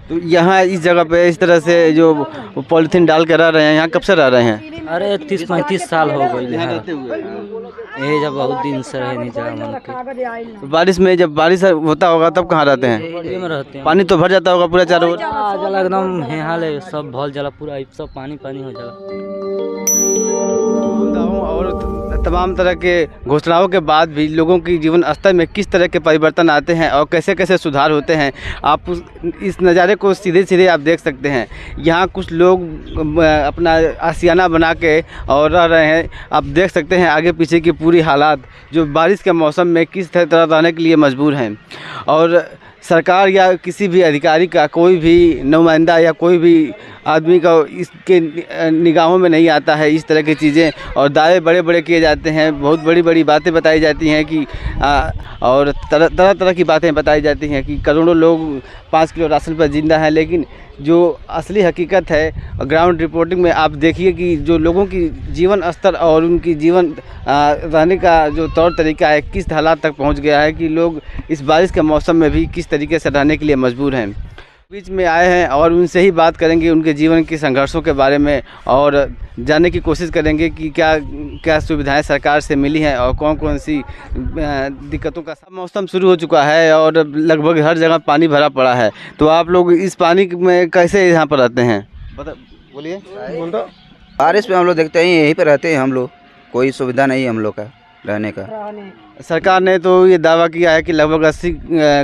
तो यहाँ इस जगह पे इस तरह से जो पॉलिथीन डाल के रह रहे हैं, यहाँ कब से रह रहे हैं? अरे 30-35 साल हो गए यहाँ हैं। रहते हुए। ये जब बहुत दिन से रहे नहीं जा मन के। तो बारिश में जब बारिश होता होगा तब कहाँ रहते हैं? ये में रहते हैं। पानी तो भर जाता होगा पूरा चारों ओर। जला एकदम है हाल है, सब भल जला पूरा सब पानी पानी हो जाला। और तमाम तरह के घोषणाओं के बाद भी लोगों की जीवन स्तर में किस तरह के परिवर्तन आते हैं और कैसे कैसे सुधार होते हैं, आप इस नज़ारे को सीधे सीधे आप देख सकते हैं। यहाँ कुछ लोग अपना आशियाना बना के और रह रहे हैं। आप देख सकते हैं आगे पीछे की पूरी हालात जो बारिश के मौसम में किस तरह रहने के लिए मजबूर हैं। और सरकार या किसी भी अधिकारी का कोई भी नुमाइंदा या कोई भी आदमी का इसके निगाहों में नहीं आता है इस तरह की चीज़ें, और दावे बड़े बड़े किए जाते हैं, बहुत बड़ी बड़ी बातें बताई जाती हैं कि और तरह तरह की बातें बताई जाती हैं कि करोड़ों लोग 5 किलो राशन पर जिंदा हैं। लेकिन जो असली हकीकत है ग्राउंड रिपोर्टिंग में आप देखिए कि जो लोगों की जीवन स्तर और उनकी जीवन रहने का जो तौर तरीका है किस हालात तक पहुंच गया है कि लोग इस बारिश के मौसम में भी किस तरीके से रहने के लिए मजबूर हैं। बीच में आए हैं और उनसे ही बात करेंगे उनके जीवन के संघर्षों के बारे में और जानने की कोशिश करेंगे कि क्या क्या सुविधाएं सरकार से मिली हैं और कौन कौन सी दिक्कतों का। मौसम शुरू हो चुका है और लगभग हर जगह पानी भरा पड़ा है, तो आप लोग इस पानी में कैसे यहाँ पर रहते हैं? बोलिए। बारिश में हम लोग देखते हैं यहीं पे रहते हैं हम लोग, कोई सुविधा नहीं है हम लोग का रहने का। सरकार ने तो ये दावा किया है कि लगभग 80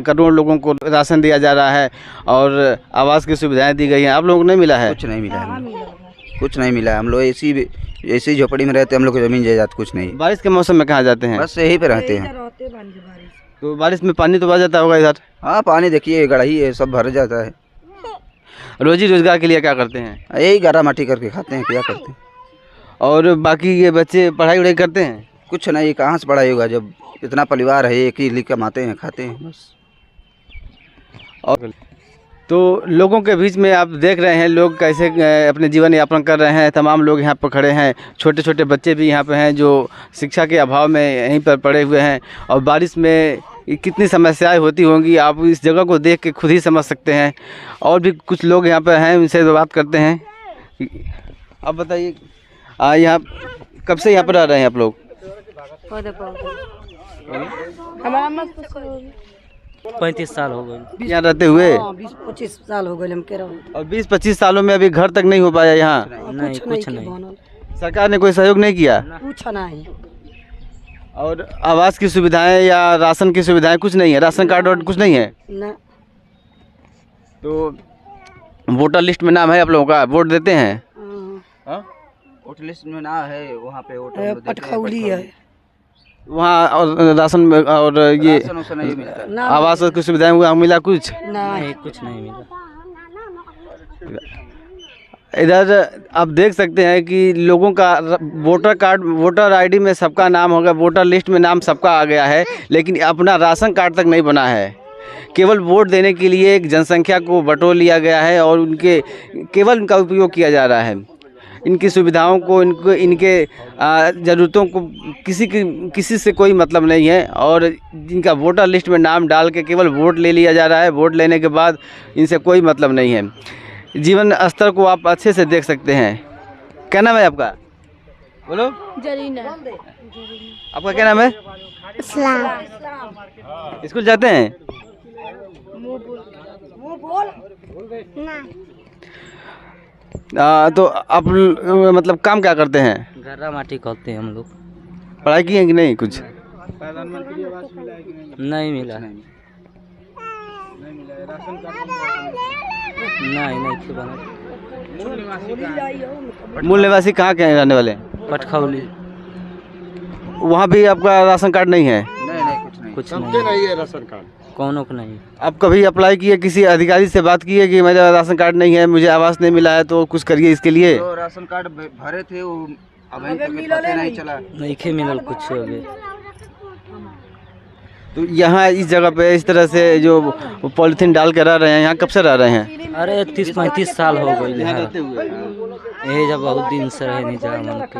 करोड़ लोगों को राशन दिया जा रहा है और आवास की सुविधाएं दी गई हैं। आप लोगों को नहीं मिला है? कुछ नहीं मिला है, कुछ नहीं मिला है। हम लोग ऐसी झोपड़ी में रहते हैं, हम लोग को जमीन जायदाद कुछ नहीं। बारिश के मौसम में कहाँ जाते हैं? बस यहीं पे रहते हैं। तो बारिश में पानी तो भर जाता होगा इधर? हाँ, पानी देखिए गढ़ाई है, सब भर जाता है। रोजी रोजगार के लिए क्या करते हैं? यही गारा माटी करके खाते हैं, क्या करते हैं। और बाकी ये बच्चे पढ़ाई वढ़ाई करते हैं? कुछ नहीं, कहाँ से पढ़ाई होगा जब इतना परिवार है, एक ही लिख कमाते हैं खाते हैं बस। और तो लोगों के बीच में आप देख रहे हैं लोग कैसे अपने जीवन यापन कर रहे हैं। तमाम लोग यहाँ पर खड़े हैं, छोटे छोटे बच्चे भी यहाँ पे हैं जो शिक्षा के अभाव में यहीं पर पड़े हुए हैं। और बारिश में कितनी समस्याएं होती होंगी आप इस जगह को देख के खुद ही समझ सकते हैं। और भी कुछ लोग यहाँ पर हैं, उनसे बात करते हैं। आप बताइए, यहाँ कब से यहाँ पर रह रहे हैं आप लोग? 35 साल हो गए यहाँ रहते हुए? 20-25 साल हो गए हम कह रहे हैं। और 20-25 सालों में अभी घर तक नहीं हो पाया यहाँ? नहीं, कुछ नहीं। सरकार ने कोई सहयोग नहीं किया? कुछ नहीं। और आवास की सुविधाएं या राशन की सुविधाएं कुछ नहीं है? राशन कार्ड और कुछ नहीं है? ना। तो वोटर लिस्ट में नाम है आप लोगों का? वोट देते हैं? वोटर लिस्ट में ना है, वहाँ पे वोटर पटखौली है वहाँ। और राशन में और ये राशन नहीं मिलता। आवास की सुविधाएं वहाँ मिला कुछ? नहीं, कुछ नहीं मिला। इधर आप देख सकते हैं कि लोगों का वोटर कार्ड, वोटर आईडी में सबका नाम होगा, वोटर लिस्ट में नाम सबका आ गया है, लेकिन अपना राशन कार्ड तक नहीं बना है। केवल वोट देने के लिए एक जनसंख्या को बटोर लिया गया है और उनके केवल उनका उपयोग किया जा रहा है। इनकी सुविधाओं को, इनके ज़रूरतों को किसी से कोई मतलब नहीं है। और जिनका वोटर लिस्ट में नाम डाल के केवल वोट ले लिया जा रहा है, वोट लेने के बाद इनसे कोई मतलब नहीं है। जीवन स्तर को आप अच्छे से देख सकते हैं। क्या नाम है आपका? बोलो। जरीना। आपका क्या नाम है? इस्लाम। स्कूल जाते हैं? तो आप मतलब काम क्या करते हैं? गारा माटी करते हैं हम लोग। पढ़ाई की है कि नहीं कुछ? नहीं मिला। मूल निवासी कहाँ के रहने वाले? पटखौली। वहाँ भी आपका राशन कार्ड नहीं है? नहीं, कुछ नहीं है राशन कार्ड, कौनों को नहीं। आप कभी अप्लाई किए, किसी अधिकारी से बात की है कि मेरा राशन कार्ड नहीं है, मुझे आवास नहीं मिला है, तो कुछ करिए इसके लिए? तो राशन कार्ड भरे थे वो अभी तक पता नहीं चला। नहीं मिलल कुछ अभी। तो यहाँ इस जगह पे इस तरह से जो पॉलिथीन डाल के रह रहे हैं, यहाँ कब से रह रहे हैं? अरे 30-35 साल हो गए यहाँ हैं। रहते हुए। ये जब बहुत दिन से रहे नहीं जा मन के।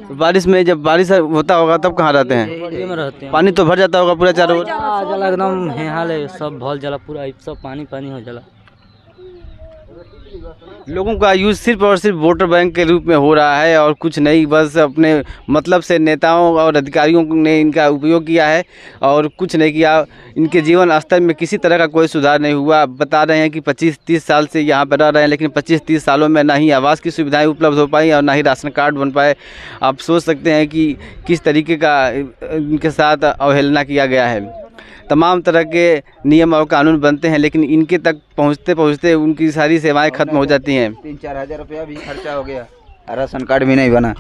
तो बारिश में जब बारिश होता होगा तब कहाँ रहते हैं? ये में रहते हैं। पानी तो भर जाता होगा पूरा चारों ओर? जला एकदम है हाल है, सब भल जला पूरा सब पानी पानी हो जाला। लोगों का यूज़ सिर्फ और सिर्फ वोटर बैंक के रूप में हो रहा है और कुछ नहीं, बस अपने मतलब से नेताओं और अधिकारियों ने इनका उपयोग किया है और कुछ नहीं किया। इनके जीवन स्तर में किसी तरह का कोई सुधार नहीं हुआ। बता रहे हैं कि 25-30 साल से यहाँ पर रह रहे हैं, लेकिन 25-30 सालों में ना ही आवास की सुविधाएं उपलब्ध हो पाई और ना ही राशन कार्ड बन पाए। आप सोच सकते हैं कि किस तरीके का इनके साथ अवहेलना किया गया है। तमाम तरह के नियम और कानून बनते हैं, लेकिन इनके तक पहुंचते पहुंचते उनकी सारी सेवाएं खत्म हो जाती हैं। 3-4 हज़ार रुपया भी खर्चा हो गया, राशन कार्ड भी नहीं बना।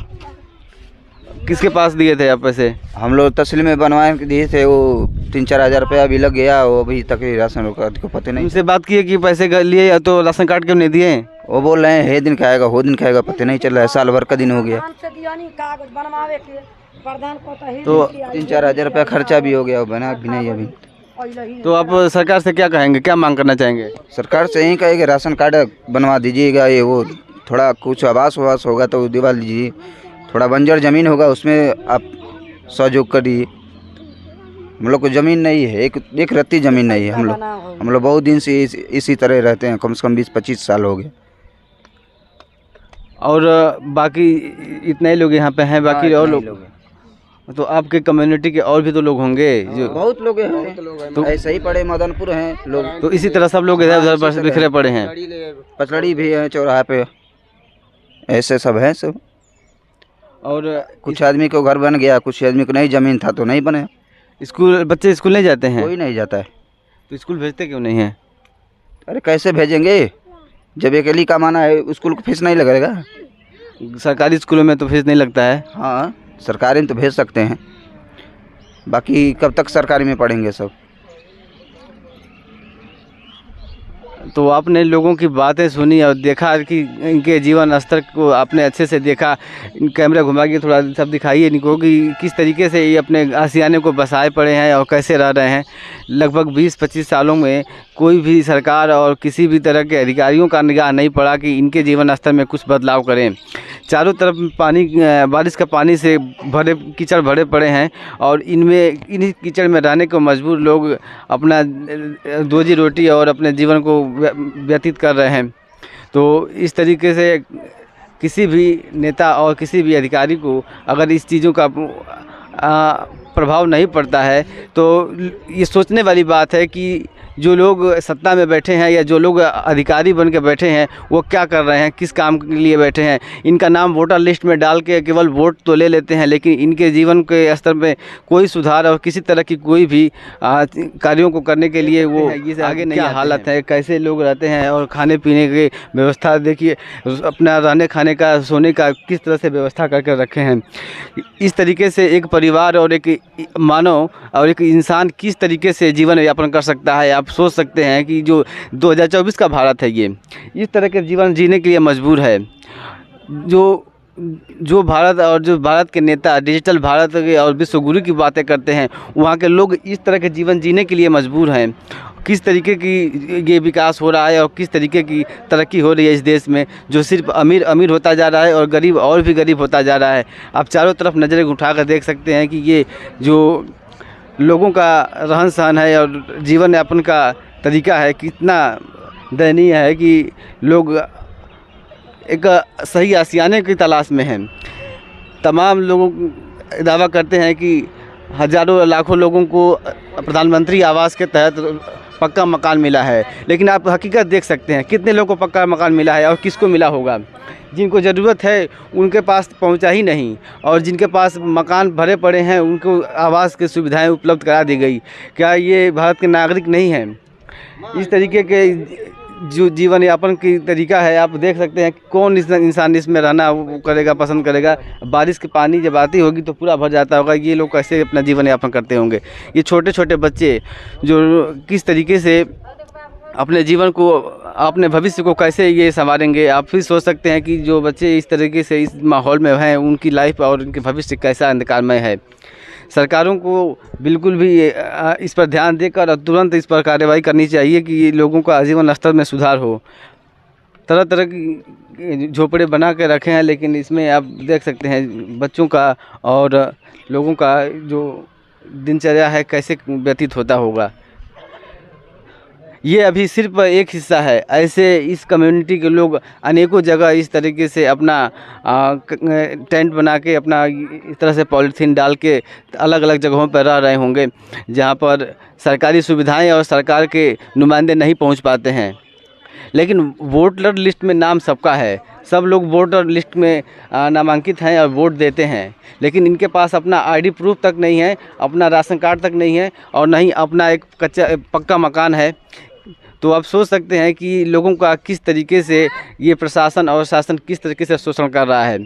किसके पास दिए थे आप पैसे? हम लोग तहसील में बनवाए दिए थे, वो 3-4 हज़ार रुपया भी लग गया, वो अभी तक राशन कार्ड को पता नहीं। उनसे बात किए कि पैसे लिए तो राशन कार्ड क्यों नहीं दिए? वो बोल रहे हैं हे दिन खाएगा हो दिन खाएगा, पता नहीं चल रहा है, साल भर का दिन हो गया। तो 3-4 हज़ार रुपया खर्चा भी हो गया, वो बना भी नहीं अभी। तो आप सरकार से क्या कहेंगे, क्या मांग करना चाहेंगे? सरकार से यही कहेगा राशन कार्ड बनवा दीजिएगा, ये वो थोड़ा कुछ आवास वास होगा तो दिवा लीजिए, थोड़ा बंजर ज़मीन होगा उसमें आप सहयोग करिए। हम लोग को ज़मीन नहीं है, एक रत्ती ज़मीन नहीं है। हम लोग बहुत दिन से इसी तरह रहते हैं, कम से कम 20-25 साल हो गए। और बाकी इतने ही लोग यहाँ पे हैं, बाकी और लोग तो आपके कम्युनिटी के और भी तो लोग होंगे जो बहुत लोग हैं, तो ऐसे ही पड़े मदनपुर हैं लोग, तो इसी तरह सब लोग इधर उधर बिखरे पड़े हैं। पचड़ी भी है चौराहे पे, ऐसे सब हैं सब। और कुछ आदमी को घर बन गया, कुछ आदमी को नहीं, ज़मीन था तो नहीं बने। बच्चे स्कूल नहीं जाते हैं? कोई नहीं जाता है। तो स्कूल भेजते क्यों नहीं हैं? अरे कैसे भेजेंगे, जब अकेली कमाना है, स्कूल को फीस नहीं लगेगा। सरकारी स्कूलों में तो फीस नहीं लगता है। हाँ सरकारी में तो भेज सकते हैं, बाकी कब तक सरकारी में पढ़ेंगे सब। तो आपने लोगों की बातें सुनी और देखा कि इनके जीवन स्तर को आपने अच्छे से देखा। कैमरा घुमा के थोड़ा सब दिखाइए इनको कि किस तरीके से ये अपने आशियाने को बसाए पड़े हैं और कैसे रह रहे हैं। लगभग 20-25 सालों में कोई भी सरकार और किसी भी तरह के अधिकारियों का निगाह नहीं पड़ा कि इनके जीवन स्तर में कुछ बदलाव करें। चारों तरफ पानी, बारिश का पानी से कीचड़ भरे पड़े हैं और इन्हीं कीचड़ में रहने को मजबूर लोग अपना रोजी रोटी और अपने जीवन को व्यतीत कर रहे हैं। तो इस तरीके से किसी भी नेता और किसी भी अधिकारी को अगर इस चीज़ों का प्रभाव नहीं पड़ता है तो ये सोचने वाली बात है कि जो लोग सत्ता में बैठे हैं या जो लोग अधिकारी बन के बैठे हैं वो क्या कर रहे हैं, किस काम के लिए बैठे हैं। इनका नाम वोटर लिस्ट में डाल के केवल वोट तो ले लेते हैं, लेकिन इनके जीवन के स्तर में कोई सुधार और किसी तरह की कोई भी कार्यों को करने के लिए वो आगे नहीं। क्या हालत है, कैसे लोग रहते हैं और खाने पीने की व्यवस्था देखिए, अपना रहने खाने का, सोने का किस तरह से व्यवस्था करके रखे हैं। इस तरीके से एक परिवार और एक मानव और एक इंसान किस तरीके से जीवन यापन कर सकता है। आप सोच सकते हैं कि जो 2024 का भारत है ये इस तरह के जीवन जीने के लिए मजबूर है। जो भारत और जो भारत के नेता डिजिटल भारत के और विश्व गुरु की बातें करते हैं, वहाँ के लोग इस तरह के जीवन जीने के लिए मजबूर हैं। किस तरीके की ये विकास हो रहा है और किस तरीके की तरक्की हो रही है इस देश में, जो सिर्फ अमीर अमीर होता जा रहा है और गरीब और भी गरीब होता जा रहा है। आप चारों तरफ नज़रें उठाकर देख सकते हैं कि ये जो लोगों का रहन सहन है और जीवन यापन का तरीका है कितना दयनीय है कि लोग एक सही आशियाने की तलाश में हैं। तमाम लोग दावा करते हैं कि हज़ारों लाखों लोगों को प्रधानमंत्री आवास के तहत पक्का मकान मिला है, लेकिन आप हकीकत देख सकते हैं कितने लोगों को पक्का मकान मिला है और किसको मिला होगा। जिनको ज़रूरत है उनके पास पहुंचा ही नहीं, और जिनके पास मकान भरे पड़े हैं उनको आवास की सुविधाएं उपलब्ध करा दी गई। क्या ये भारत के नागरिक नहीं हैं? इस तरीके के जो जीवन यापन की तरीका है, आप देख सकते हैं कौन इंसान इसमें रहना वो करेगा, पसंद करेगा। बारिश की पानी जब आती होगी तो पूरा भर जाता होगा, ये लोग कैसे अपना जीवन यापन करते होंगे। ये छोटे छोटे बच्चे जो किस तरीके से अपने जीवन को, अपने भविष्य को कैसे ये संवारेंगे। आप भी सोच सकते हैं कि जो बच्चे इस तरीके से इस माहौल में हैं उनकी लाइफ और उनके भविष्य कैसा अंधकारमय है। सरकारों को बिल्कुल भी इस पर ध्यान देकर और तुरंत इस पर कार्रवाई करनी चाहिए कि लोगों का जीवन स्तर में सुधार हो। तरह तरह की झोपड़े बना के रखे हैं, लेकिन इसमें आप देख सकते हैं बच्चों का और लोगों का जो दिनचर्या है कैसे व्यतीत होता होगा। ये अभी सिर्फ एक हिस्सा है। ऐसे इस कम्युनिटी के लोग अनेकों जगह इस तरीके से अपना टेंट बना के अपना इस तरह से पॉलीथीन डाल के अलग अलग जगहों पर रह रहे होंगे, जहाँ पर सरकारी सुविधाएं और सरकार के नुमाइंदे नहीं पहुँच पाते हैं। लेकिन वोटर लिस्ट में नाम सबका है, सब लोग वोटर लिस्ट में नामांकित हैं और वोट देते हैं, लेकिन इनके पास अपना आईडी प्रूफ तक नहीं है, अपना राशन कार्ड तक नहीं है और नहीं अपना एक पक्का मकान है। तो आप सोच सकते हैं कि लोगों का किस तरीके से ये प्रशासन और शासन किस तरीके से शोषण कर रहा है।